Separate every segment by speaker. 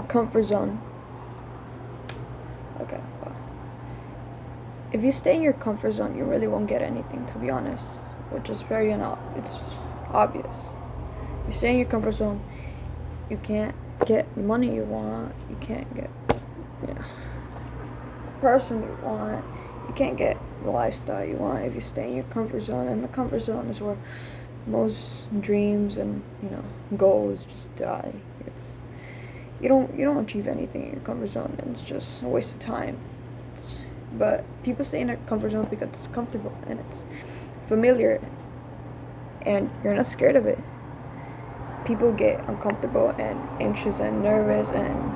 Speaker 1: comfort zone. Okay, well, if you stay in your comfort zone, you really won't get anything, to be honest, which is it's obvious. You stay in your comfort zone, you can't get the money you want, you can't get, you know, the person you want, you can't get the lifestyle you want if you stay in your comfort zone. And the comfort zone is where most dreams and, goals just die. Because you don't achieve anything in your comfort zone, and it's just a waste of time. But people stay in their comfort zone because it's comfortable and it's familiar, and you're not scared of it. People get uncomfortable and anxious and nervous and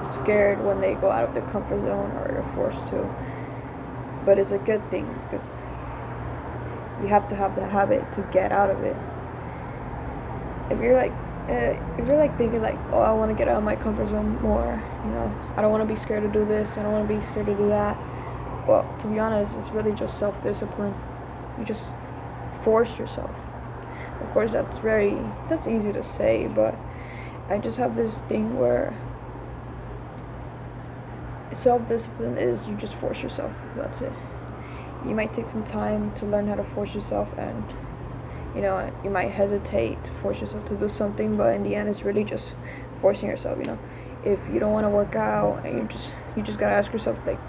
Speaker 1: scared when they go out of their comfort zone or they're forced to. But it's a good thing because you have to have the habit to get out of it. If you're like thinking like, oh, I want to get out of my comfort zone more, I don't want to be scared to do this, I don't want to be scared to do that. Well, to be honest, it's really just self-discipline. You just force yourself. Of course, that's easy to say, but I just have this thing where self-discipline is you just force yourself. That's it. You might take some time to learn how to force yourself, and you might hesitate to force yourself to do something, but in the end, it's really just forcing yourself. If you don't want to work out, and you just gotta ask yourself like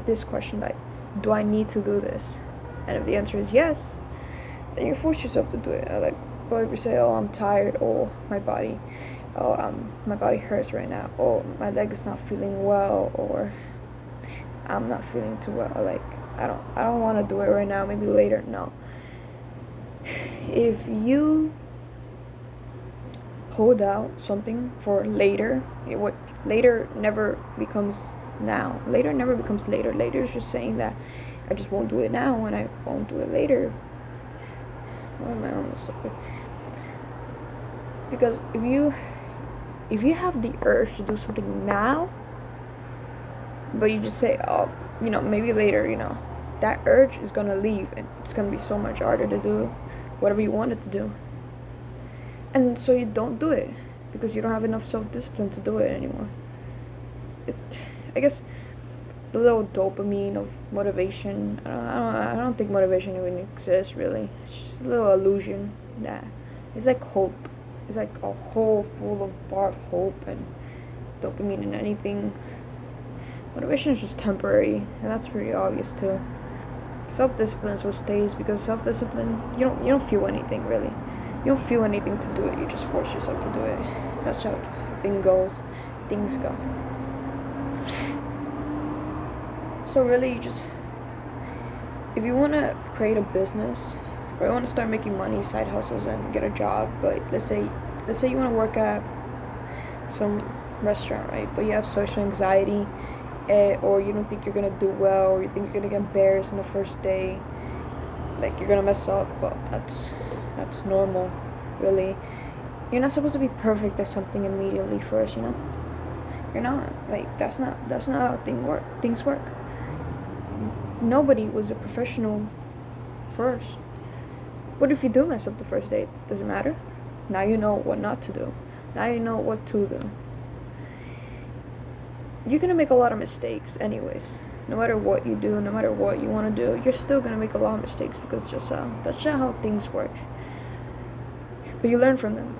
Speaker 1: this question, like, do I need to do this? And if the answer is yes, then you force yourself to do it. But if you say, oh, I'm tired, oh, my body hurts right now, oh, my leg is not feeling well, or I'm not feeling too well, like, I don't want to do it right now, maybe later. No. If you hold out something for later, what later never becomes now. Later never becomes later. Later is just saying that I just won't do it now and I won't do it later. Why am I on this subject? Because if you have the urge to do something now, but you just say, oh, maybe later, that urge is gonna leave, and it's gonna be so much harder to do whatever you wanted to do. And so you don't do it because you don't have enough self-discipline to do it anymore. It's, I guess, the little dopamine of motivation. I don't think motivation even exists, really. It's just a little illusion that it's like hope. It's like a hole full of bar of hope and dopamine and anything. Motivation is just temporary, and that's pretty obvious too. Self-discipline is what stays, because self-discipline, you don't feel anything really. You don't feel anything to do it. You just force yourself to do it. That's how things go. So really, if you want to create a business, or you want to start making money, side hustles, and get a job, but let's say you want to work at some restaurant, right? But you have social anxiety, or you don't think you're gonna do well, or you think you're gonna get embarrassed on the first day, like you're gonna mess up. But that's normal, really. You're not supposed to be perfect at something immediately first, You're not. Like, that's not how things work. Nobody was a professional first. What if you do mess up the first day? Does it matter? Now you know what not to do. Now you know what to do. You're gonna make a lot of mistakes anyways. No matter what you do, no matter what you want to do, you're still gonna make a lot of mistakes, because that's just how things work. But you learn from them.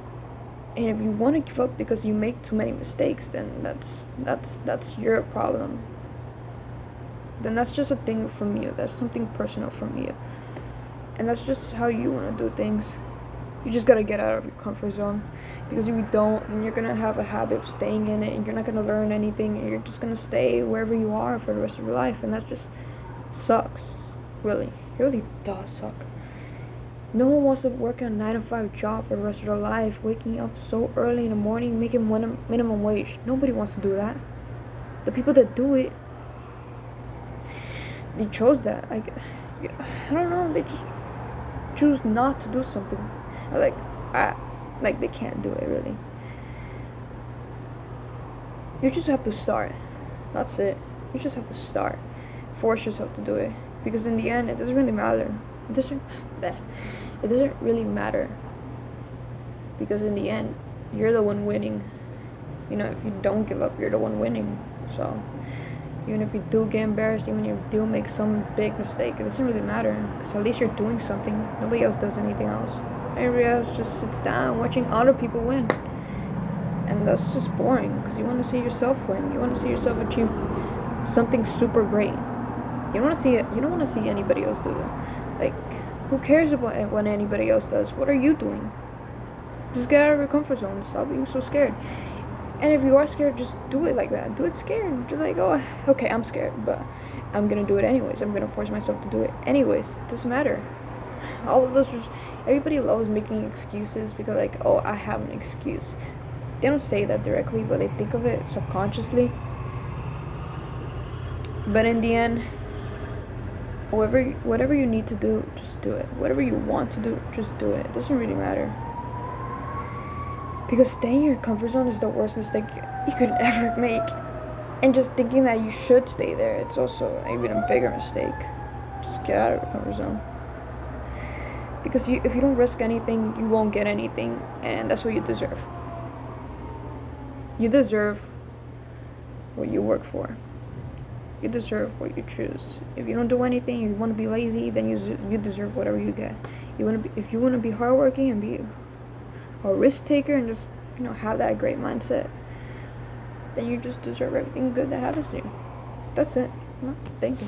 Speaker 1: And if you want to give up because you make too many mistakes, then that's your problem. Then that's just a thing from you. That's something personal from you. And that's just how you want to do things. You just gotta get out of your comfort zone. Because if you don't, then you're gonna have a habit of staying in it, and you're not gonna learn anything, and you're just gonna stay wherever you are for the rest of your life. And that just sucks. Really. It really does suck. No one wants to work a 9-to-5 job for the rest of their life, waking up so early in the morning, making minimum wage. Nobody wants to do that. The people that do it, they chose that. I don't know. They just choose not to do something. Like they can't do it, really. You just have to start. That's it. You just have to start. Force yourself to do it, because in the end, it doesn't really matter. It doesn't really matter, because in the end, you're the one winning. You know, if you don't give up, you're the one winning. So even if you do get embarrassed, even if you do make some big mistake, it doesn't really matter, because at least you're doing something. Nobody else does anything else. Everybody else just sits down watching other people win, and that's just boring, because you want to see yourself win. You want to see yourself achieve something super great. You don't want to see it. You don't want to see anybody else do it. Like, who cares about what anybody else does? What are you doing? Just get out of your comfort zone. Stop being so scared. And if you are scared, just do it like that. Do it scared. Just like, oh, okay, I'm scared, but I'm gonna do it anyways. I'm gonna force myself to do it anyways. It doesn't matter. All of those just, everybody loves making excuses because, like, oh, I have an excuse. They don't say that directly, but they think of it subconsciously. But in the end, whatever you need to do, just do it. Whatever you want to do, just do it. It doesn't really matter. Because staying in your comfort zone is the worst mistake you could ever make. And just thinking that you should stay there, it's also even a bigger mistake. Just get out of your comfort zone. Because if you don't risk anything, you won't get anything. And that's what you deserve. You deserve what you work for. You deserve what you choose. If you don't do anything, you want to be lazy, then you deserve whatever you get. If you want to be hardworking and be a risk taker and just, have that great mindset, then you just deserve everything good that happens to you. That's it. Thank you.